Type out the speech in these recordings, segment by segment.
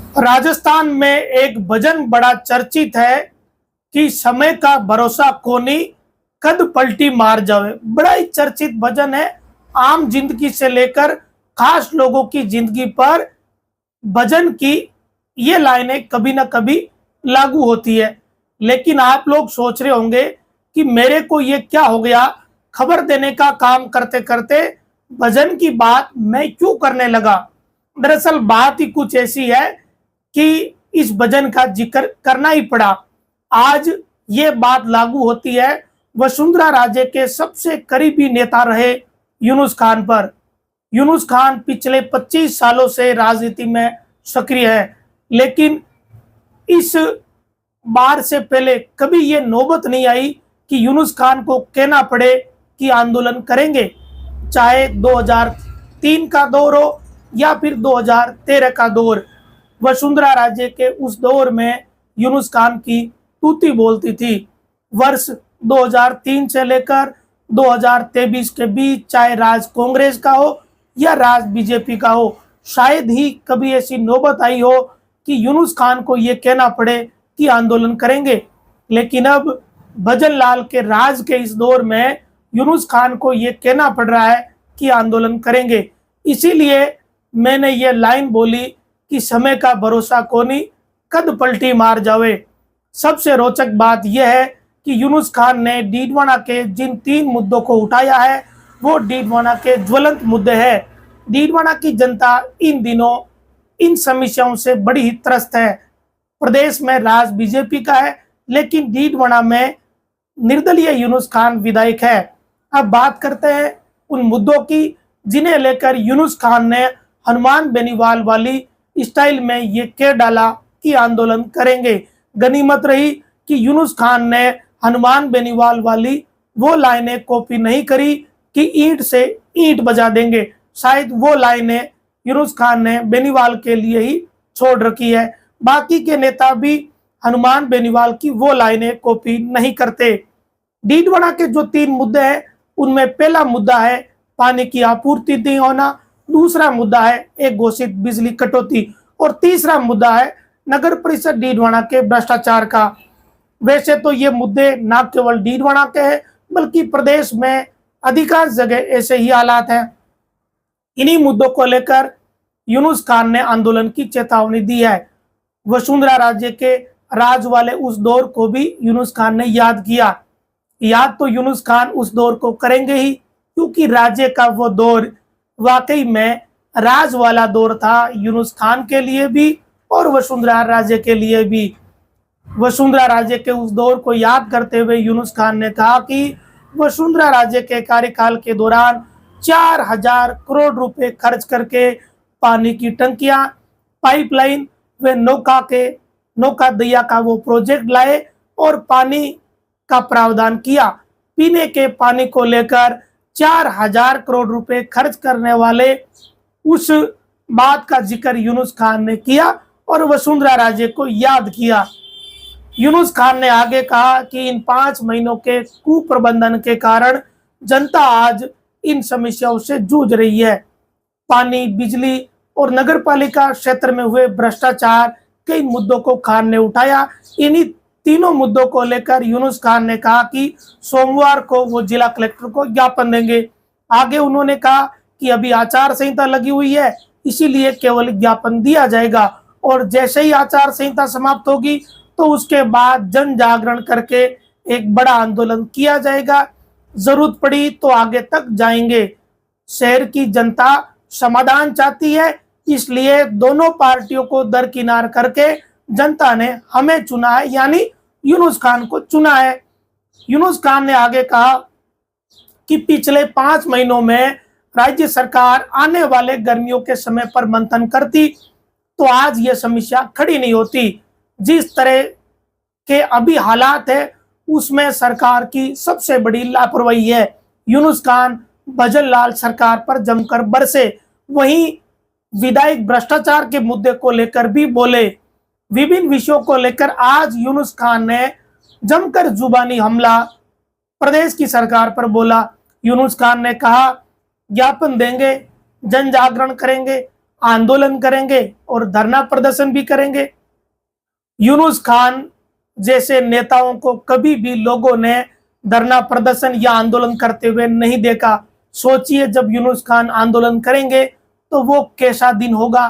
राजस्थान में एक भजन बड़ा चर्चित है कि समय का भरोसा कोनी, कद पलटी मार जावे। बड़ा ही चर्चित भजन है। आम जिंदगी से लेकर खास लोगों की जिंदगी पर भजन की ये लाइनें कभी ना कभी लागू होती है। लेकिन आप लोग सोच रहे होंगे कि मेरे को ये क्या हो गया, खबर देने का काम करते करते भजन की बात मैं क्यों करने लगा। दरअसल बात ही कुछ ऐसी है कि इस भजन का जिक्र करना ही पड़ा। आज ये बात लागू होती है वसुंधरा राजे के सबसे करीबी नेता रहे यूनुस खान पर। यूनुस खान पिछले 25 सालों से राजनीति में सक्रिय है, लेकिन इस बार से पहले कभी ये नौबत नहीं आई कि यूनुस खान को कहना पड़े कि आंदोलन करेंगे। चाहे 2003 का दौर हो या फिर 2013 का दौर, वसुंधरा राजे के उस दौर में यूनुस खान की तूती बोलती थी। वर्ष 2003 से लेकर 2023 के बीच, चाहे राज कांग्रेस का हो या राज बीजेपी का हो, शायद ही कभी ऐसी नौबत आई हो कि यूनुस खान को ये कहना पड़े कि आंदोलन करेंगे। लेकिन अब भजन लाल के राज के इस दौर में यूनुस खान को ये कहना पड़ रहा है कि आंदोलन करेंगे। इसीलिए मैंने ये लाइन बोली कि समय का भरोसा कोनी, कद पलटी मार जावे। सबसे रोचक बात यह है कि यूनुस खान ने डीडवाना के जिन 3 मुद्दों को उठाया है वो डीडवाना के ज्वलंत मुद्दे हैं। डीडवाना की जनता इन दिनों इन समस्याओं से बड़ी ही त्रस्त है। प्रदेश में राज बीजेपी का है, लेकिन डीडवाना में निर्दलीय यूनुस खान विधायक है। अब बात करते हैं उन मुद्दों की जिन्हें लेकर यूनुस खान ने हनुमान बेनीवाल वाली स्टाइल में ये कह डाला कि आंदोलन करेंगे। गनीमत रही कि यूनुस खान ने हनुमान बेनीवाल वाली वो लाइनें कॉपी नहीं करी कि ईंट से ईंट बजा देंगे। शायद वो लाइनें यूनुस खान ने बेनीवाल के लिए ही छोड़ रखी है। बाकी के नेता भी हनुमान बेनीवाल की वो लाइनें कॉपी नहीं करते। डीडवाना के जो 3 मुद्दे हैं उनमें पहला मुद्दा है पानी की आपूर्ति नहीं होना, दूसरा मुद्दा है एक घोषित बिजली कटौती और तीसरा मुद्दा है नगर परिषद डीडवाना के भ्रष्टाचार का। वैसे तो ये मुद्दे न केवल डीडवाना के हैं बल्कि प्रदेश में अधिकांश जगह ऐसे ही हालात हैं। इन्हीं मुद्दों को लेकर यूनुस खान ने आंदोलन की चेतावनी दी है। वसुंधरा राजे के राज वाले उस दौर को भी यूनुस खान ने याद किया। याद तो यूनुस खान उस दौर को करेंगे ही, क्योंकि राज्य का वो दौर वाकई में राज वाला दौर था, यूनुस खान के लिए भी और वसुंधरा राजे के लिए भी। वसुंधरा राजे के उस दौर को याद करते हुए यूनुस खान ने कहा कि वसुंधरा राजे के कार्यकाल के दौरान 4000 करोड़ रुपए खर्च करके पानी की टंकियां, पाइपलाइन व नौका दरिया का वो प्रोजेक्ट लाए और पानी का प्रावधान किया। पीने के पानी को लेकर 4000 करोड़ रुपए खर्च करने वाले उस बात का जिक्र यूनुस खान ने किया और वसुंधरा राजे को याद किया। यूनुस खान ने आगे कहा कि इन 5 महीनों के कुप्रबंधन के कारण जनता आज इन समस्याओं से जूझ रही है। पानी, बिजली और नगरपालिका क्षेत्र में हुए भ्रष्टाचार, कई मुद्दों को खान ने उठाया। इन्हीं तीनों मुद्दों को लेकर यूनुस खान ने कहा कि सोमवार को वो जिला कलेक्टर को ज्ञापन देंगे। आगे उन्होंने कहा कि अभी आचार संहिता लगी हुई है, इसीलिए केवल ज्ञापन दिया जाएगा और जैसे ही आचार संहिता समाप्त होगी तो उसके बाद जन जागरण करके एक बड़ा आंदोलन किया जाएगा। जरूरत पड़ी तो आगे तक जाएंगे। शहर की जनता समाधान चाहती है, इसलिए दोनों पार्टियों को दरकिनार करके जनता ने हमें चुना है, यानी यूनुस खान को चुना है। यूनुस खान ने आगे कहा कि पिछले 5 महीनों में राज्य सरकार आने वाले गर्मियों के समय पर मंथन करती तो आज ये समस्या खड़ी नहीं होती। जिस तरह के अभी हालात है उसमें सरकार की सबसे बड़ी लापरवाही है। यूनुस खान भजन लाल सरकार पर जमकर बरसे। वहीं विधायक भ्रष्टाचार के मुद्दे को लेकर भी बोले। विभिन्न विषयों को लेकर आज यूनुस खान ने जमकर जुबानी हमला प्रदेश की सरकार पर बोला। यूनुस खान ने कहा ज्ञापन देंगे, जन जागरण करेंगे, आंदोलन करेंगे और धरना प्रदर्शन भी करेंगे। यूनुस खान जैसे नेताओं को कभी भी लोगों ने धरना प्रदर्शन या आंदोलन करते हुए नहीं देखा। सोचिए जब यूनुस खान आंदोलन करेंगे तो वो कैसा दिन होगा।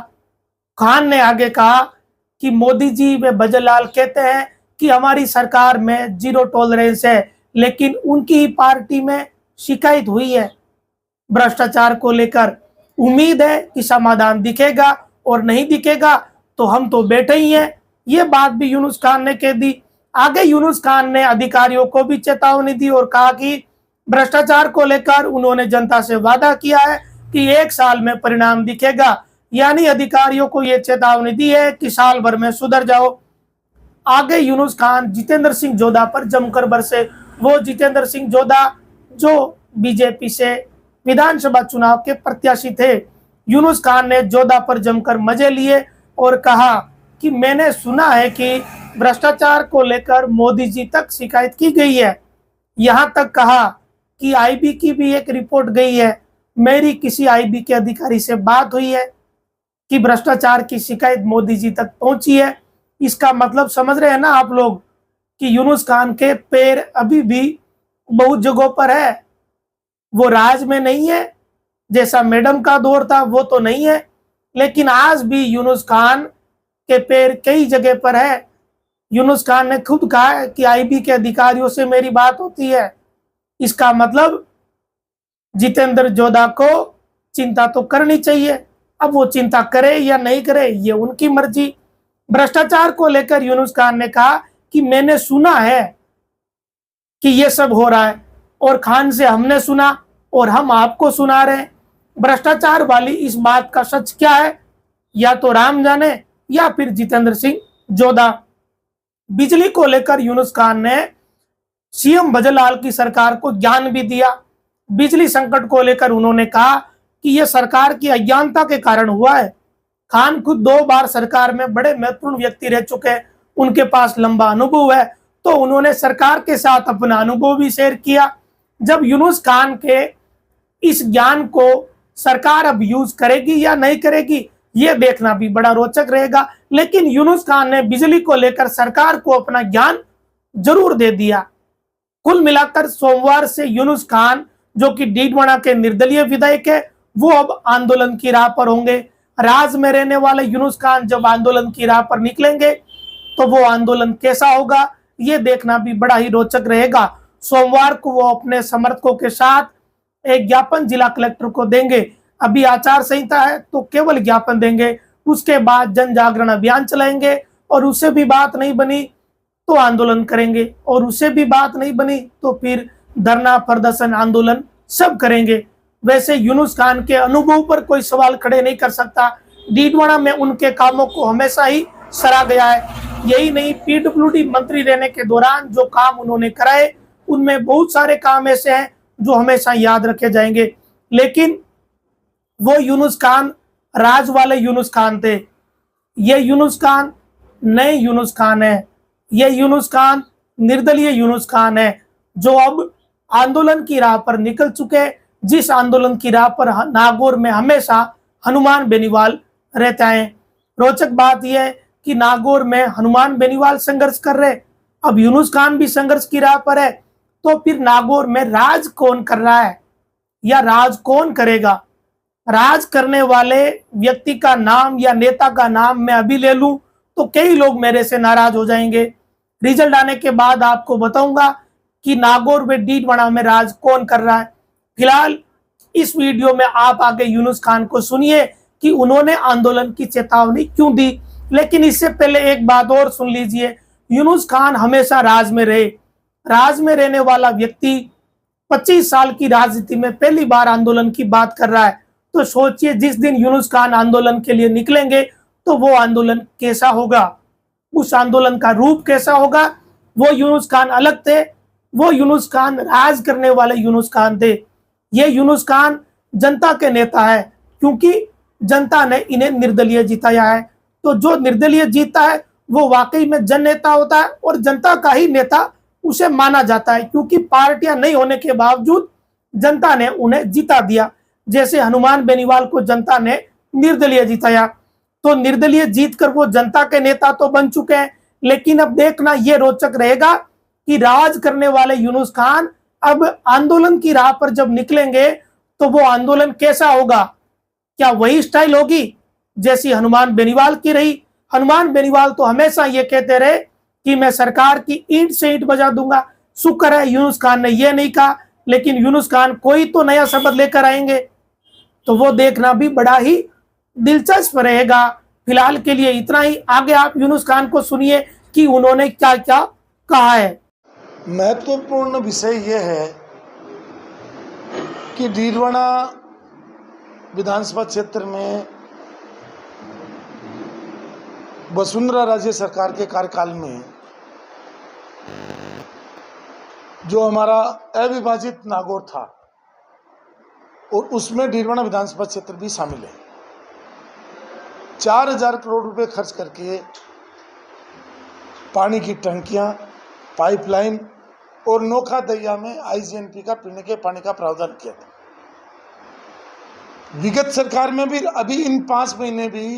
खान ने आगे कहा कि मोदी जी व भजनलाल कहते हैं कि हमारी सरकार में जीरो टॉलरेंस है, लेकिन उनकी ही पार्टी में शिकायत हुई है भ्रष्टाचार को लेकर। उम्मीद है कि समाधान दिखेगा और नहीं दिखेगा तो हम तो बैठे ही हैं। ये बात भी यूनुस खान ने कह दी। आगे यूनुस खान ने अधिकारियों को भी चेतावनी दी और कहा कि भ्रष्टाचार को लेकर उन्होंने जनता से वादा किया है कि 1 साल में परिणाम दिखेगा। यानी अधिकारियों को यह चेतावनी दी है कि साल भर में सुधर जाओ। आगे यूनुस खान जितेंद्र सिंह जोधा पर जमकर बरसे। वो जितेंद्र सिंह जोधा जो बीजेपी से विधानसभा चुनाव के प्रत्याशी थे। यूनुस खान ने जोधा पर जमकर मजे लिए और कहा कि मैंने सुना है कि भ्रष्टाचार को लेकर मोदी जी तक शिकायत की गई है। यहां तक कहा कि आईबी की भी एक रिपोर्ट गई है। मेरी किसी आईबी के अधिकारी से बात हुई है कि भ्रष्टाचार की शिकायत मोदी जी तक पहुंची है। इसका मतलब समझ रहे हैं ना आप लोग कि यूनुस खान के पैर अभी भी बहुत जगहों पर है। वो राज में नहीं है, जैसा मैडम का दौर था वो तो नहीं है, लेकिन आज भी यूनुस खान के पैर कई जगह पर है। यूनुस खान ने खुद कहा है कि आईबी के अधिकारियों से मेरी बात होती है। इसका मतलब जितेंद्र जोधा को चिंता तो करनी चाहिए। अब वो चिंता करे या नहीं करे ये उनकी मर्जी। भ्रष्टाचार को लेकर यूनुस खान ने कहा कि मैंने सुना है कि ये सब हो रहा है और खान से हमने सुना और हम आपको सुना रहे हैं। भ्रष्टाचार वाली इस बात का सच क्या है, या तो राम जाने या फिर जितेंद्र सिंह जोधा। बिजली को लेकर यूनुस खान ने सीएम भजनलाल की सरकार को ज्ञान भी दिया। बिजली संकट को लेकर उन्होंने कहा कि यह सरकार की अज्ञानता के कारण हुआ है। खान खुद 2 बार सरकार में बड़े महत्वपूर्ण व्यक्ति रह चुके हैं, उनके पास लंबा अनुभव है, तो उन्होंने सरकार के साथ अपना अनुभव भी शेयर किया। जब यूनुस खान के इस ज्ञान को सरकार अब यूज करेगी या नहीं करेगी ये देखना भी बड़ा रोचक रहेगा। लेकिन यूनुस खान ने बिजली को लेकर सरकार को अपना ज्ञान जरूर दे दिया। कुल मिलाकर सोमवार से यूनुस खान जो कि डीडवाना के निर्दलीय विधायक है वो अब आंदोलन की राह पर होंगे। राज में रहने वाले यूनुस खान जब आंदोलन की राह पर निकलेंगे तो वो आंदोलन कैसा होगा ये देखना भी बड़ा ही रोचक रहेगा। सोमवार को वो अपने समर्थकों के साथ एक ज्ञापन जिला कलेक्टर को देंगे। अभी आचार संहिता है तो केवल ज्ञापन देंगे, उसके बाद जन जागरण अभियान चलाएंगे और उससे भी बात नहीं बनी तो आंदोलन करेंगे और उससे भी बात नहीं बनी तो फिर धरना प्रदर्शन आंदोलन सब करेंगे। वैसे यूनुस खान के अनुभव पर कोई सवाल खड़े नहीं कर सकता। डीडवाना में उनके कामों को हमेशा ही सराहा गया है। यही नहीं, पीडब्ल्यूडी मंत्री रहने के दौरान जो काम उन्होंने कराए उनमें बहुत सारे काम ऐसे हैं जो हमेशा याद रखे जाएंगे। लेकिन वो यूनुस खान राज वाले यूनुस खान थे। ये यूनुस खान नए यूनुस खान है। ये यूनुस खान निर्दलीय यूनुस खान है जो अब आंदोलन की राह पर निकल चुके। जिस आंदोलन की राह पर नागौर में हमेशा हनुमान बेनीवाल रहता है। रोचक बात यह है कि नागौर में हनुमान बेनीवाल संघर्ष कर रहे, अब यूनुस खान भी संघर्ष की राह पर है। तो फिर नागौर में राज कौन कर रहा है या राज कौन करेगा? राज करने वाले व्यक्ति का नाम या नेता का नाम मैं अभी ले लूं तो कई लोग मेरे से नाराज हो जाएंगे। रिजल्ट आने के बाद आपको बताऊंगा कि नागौर व डीडवाना में राज कौन कर रहा है। फिलहाल इस वीडियो में आप आगे यूनुस खान को सुनिए कि उन्होंने आंदोलन की चेतावनी क्यों दी। लेकिन इससे पहले एक बात और सुन लीजिए, यूनुस खान हमेशा राज में रहे। राज में रहने वाला व्यक्ति 25 साल की राजनीति में पहली बार आंदोलन की बात कर रहा है। तो सोचिए जिस दिन यूनुस खान आंदोलन के लिए निकलेंगे तो वो आंदोलन कैसा होगा, उस आंदोलन का रूप कैसा होगा। वो यूनुस खान अलग थे, वो यूनुस खान राज करने वाले यूनुस खान थे। ये यूनुस खान जनता के नेता है क्योंकि जनता ने इन्हें निर्दलीय जिताया है। तो जो निर्दलीय जीता है वो वाकई में जन नेता होता है और जनता का ही नेता उसे माना जाता है, क्योंकि पार्टियां नहीं होने के बावजूद जनता ने उन्हें जिता दिया। जैसे हनुमान बेनीवाल को जनता ने निर्दलीय जिताया। तो निर्दलीय जीतकर वो जनता के नेता तो बन चुके हैं, लेकिन अब देखना ये रोचक रहेगा कि राज करने वाले यूनुस खान अब आंदोलन की राह पर जब निकलेंगे तो वो आंदोलन कैसा होगा। क्या वही स्टाइल होगी जैसी हनुमान बेनीवाल की रही। हनुमान बेनीवाल तो हमेशा ये कहते रहे कि मैं सरकार की ईंट से ईंट बजा दूंगा। शुक्र है यूनुस खान ने ये नहीं कहा, लेकिन यूनुस खान कोई तो नया शब्द लेकर आएंगे, तो वो देखना भी बड़ा ही दिलचस्प रहेगा। फिलहाल के लिए इतना ही। आगे आप यूनुस खान को सुनिए कि उन्होंने क्या क्या कहा है। महत्वपूर्ण विषय यह है कि डीडवाना विधानसभा क्षेत्र में वसुंधरा राज्य सरकार के कार्यकाल में जो हमारा अविभाजित नागौर था और उसमें डीडवाना विधानसभा क्षेत्र भी शामिल है। 4000 करोड़ रुपए खर्च करके पानी की टंकियां, पाइपलाइन और नोखा दरिया में आईजीएनपी का पीने के पानी का प्रावधान किया था। विगत सरकार में भी अभी इन 5 महीने भी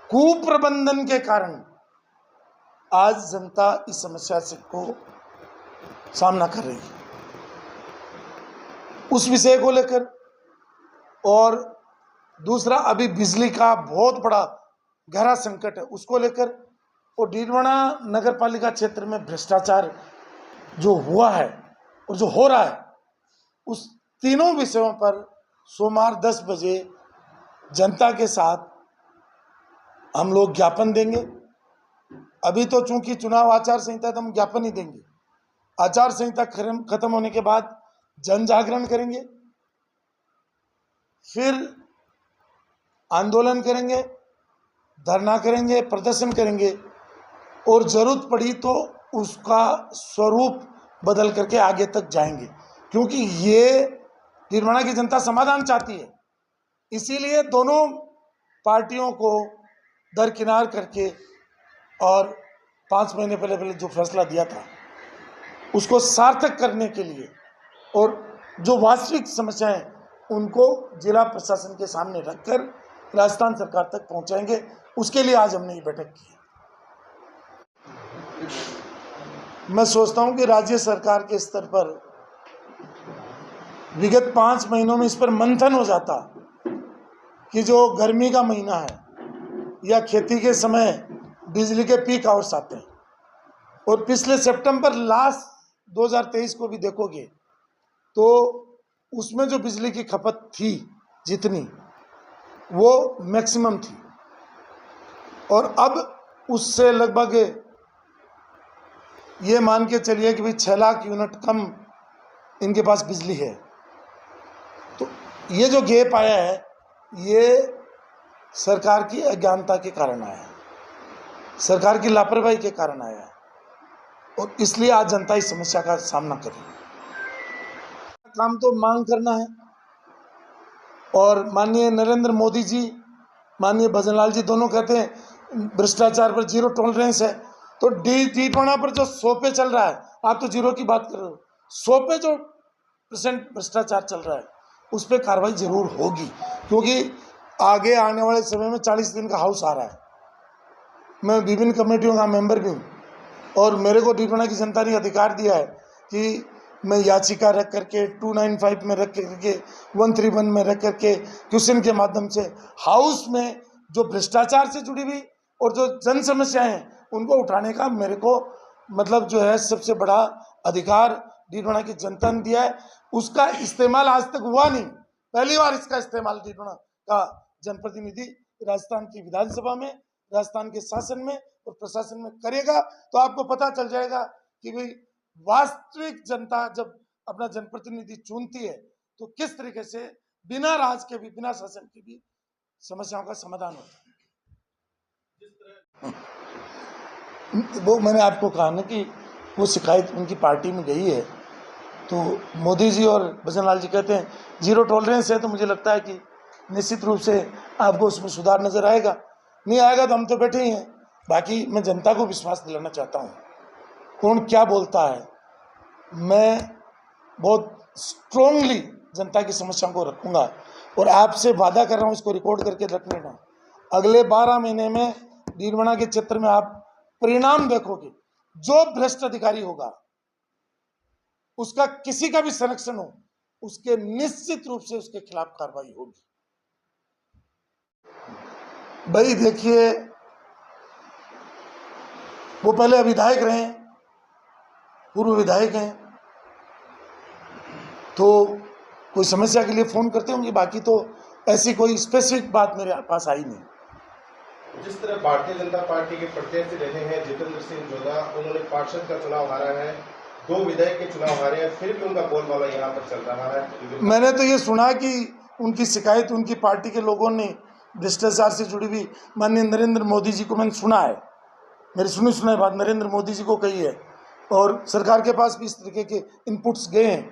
कुप्रबंधन के कारण आज जनता इस समस्या से को सामना कर रही है। उस विषय को लेकर और दूसरा अभी बिजली का बहुत बड़ा गहरा संकट है, उसको लेकर और डीडवाना नगर पालिका क्षेत्र में भ्रष्टाचार जो हुआ है और जो हो रहा है, उस तीनों विषयों पर सोमवार 10 बजे जनता के साथ हम लोग ज्ञापन देंगे। अभी तो चूंकि चुनाव आचार संहिता तो हम ज्ञापन ही देंगे। आचार संहिता खत्म होने के बाद जन जागरण करेंगे, फिर आंदोलन करेंगे, धरना करेंगे, प्रदर्शन करेंगे और जरूरत पड़ी तो उसका स्वरूप बदल करके आगे तक जाएंगे, क्योंकि ये डीडवाना की जनता समाधान चाहती है। इसीलिए दोनों पार्टियों को दरकिनार करके और 5 महीने पहले जो फैसला दिया था उसको सार्थक करने के लिए और जो वास्तविक समस्याएं उनको जिला प्रशासन के सामने रखकर राजस्थान सरकार तक पहुंचाएंगे, उसके लिए आज हमने ये बैठक की है। मैं सोचता हूं कि राज्य सरकार के स्तर पर विगत 5 महीनों में इस पर मंथन हो जाता कि जो गर्मी का महीना है या खेती के समय बिजली के पीक आवर्स आते हैं और पिछले सितंबर लास्ट 2023 को भी देखोगे तो उसमें जो बिजली की खपत थी जितनी वो मैक्सिमम थी और अब उससे लगभग ये मान के चलिए कि भाई 6 लाख यूनिट कम इनके पास बिजली है। तो ये जो गैप आया है ये सरकार की अज्ञानता के कारण आया है, सरकार की लापरवाही के कारण आया है और इसलिए आज जनता इस समस्या का सामना कर रही है। काम तो मांग करना है और माननीय नरेंद्र मोदी जी, माननीय भजनलाल जी दोनों कहते हैं भ्रष्टाचार पर जीरो टॉलरेंस है। तो डीडवाना पर जो 100 पे चल रहा है, आप तो जीरो की बात कर रहे हो, 100 पे जो % भ्रष्टाचार चल रहा है उस पर कार्रवाई जरूर होगी, क्योंकि आगे आने वाले समय में 40 दिन का हाउस आ रहा है। मैं विभिन्न कमेटियों का मेंबर भी हूँ और मेरे को डीडवाना की जनता ने अधिकार दिया है कि मैं याचिका रख करके 295 में रख करके 131 में रख करके क्वेश्चन के माध्यम से हाउस में जो भ्रष्टाचार से जुड़ी हुई और जो जन समस्याएं हैं उनको उठाने का मेरे को मतलब जो है सबसे बड़ा अधिकार डीडवाना की जनता ने दिया है। उसका इस्तेमाल आज तक हुआ नहीं, पहली बार इसका इस्तेमाल डीडवाना का जनप्रतिनिधि राजस्थान की विधानसभा में, राजस्थान के शासन में और प्रशासन में करेगा। तो आपको पता चल जाएगा कि भाई वास्तविक जनता जब अपना जनप्रतिनिधि चुनती है तो किस तरीके से बिना राज के भी, बिना शासन के भी समस्याओं का समाधान होता है। वो मैंने आपको कहा ना कि वो शिकायत उनकी पार्टी में गई है तो मोदी जी और भजनलाल जी कहते हैं जीरो टॉलरेंस है, तो मुझे लगता है कि निश्चित रूप से आपको उसमें सुधार नजर आएगा। नहीं आएगा तो हम तो बैठे ही हैं। बाकी मैं जनता को विश्वास दिलाना चाहता हूँ, कौन क्या बोलता है, मैं बहुत स्ट्रोंगली जनता की समस्याओं को रखूंगा। और आपसे वादा कर रहा हूँ, इसको रिकॉर्ड करके रख लेना, अगले 12 महीने में डीडवाना के क्षेत्र में आप परिणाम देखोगे। जो भ्रष्ट अधिकारी होगा, उसका किसी का भी संरक्षण हो, उसके निश्चित रूप से उसके खिलाफ कार्रवाई होगी। भाई देखिए, वो पहले विधायक रहे, पूर्व विधायक हैं, तो कोई समस्या के लिए फोन करते होंगे, बाकी तो ऐसी कोई स्पेसिफिक बात मेरे पास आई नहीं। जिस तरह भारतीय जनता पार्टी के प्रत्याशी रहे हैं जितेंद्र सिंह जोधा, उन्होंने पार्षद का चुनाव हारा है, 2 विधायक के चुनाव हारे हैं, फिर भी उनका बोलबाला यहाँ पर चल रहा है। मैंने तो ये सुना कि उनकी शिकायत उनकी पार्टी के लोगों ने भ्रष्टाचार से जुड़ी हुई माननीय नरेंद्र मोदी जी को, मैंने सुना है, मेरी सुनी बात नरेंद्र मोदी जी को कही है, और सरकार के पास भी इस तरीके के इनपुट्स गए हैं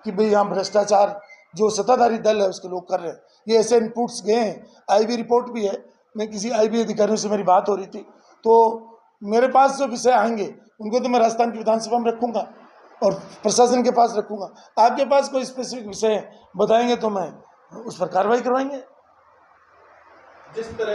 कि भाई यहाँ भ्रष्टाचार जो सत्ताधारी दल है उसके लोग कर रहे हैं, ये ऐसे इनपुट्स गए हैं। आईबी रिपोर्ट भी है, मैं किसी आईबी अधिकारियों से मेरी बात हो रही थी, तो मेरे पास जो विषय आएंगे उनको तो मैं राजस्थान की विधानसभा में रखूंगा और प्रशासन के पास रखूंगा। आपके पास कोई स्पेसिफिक विषय बताएंगे तो मैं उस पर कार्रवाई करवाएंगे। जिस तरह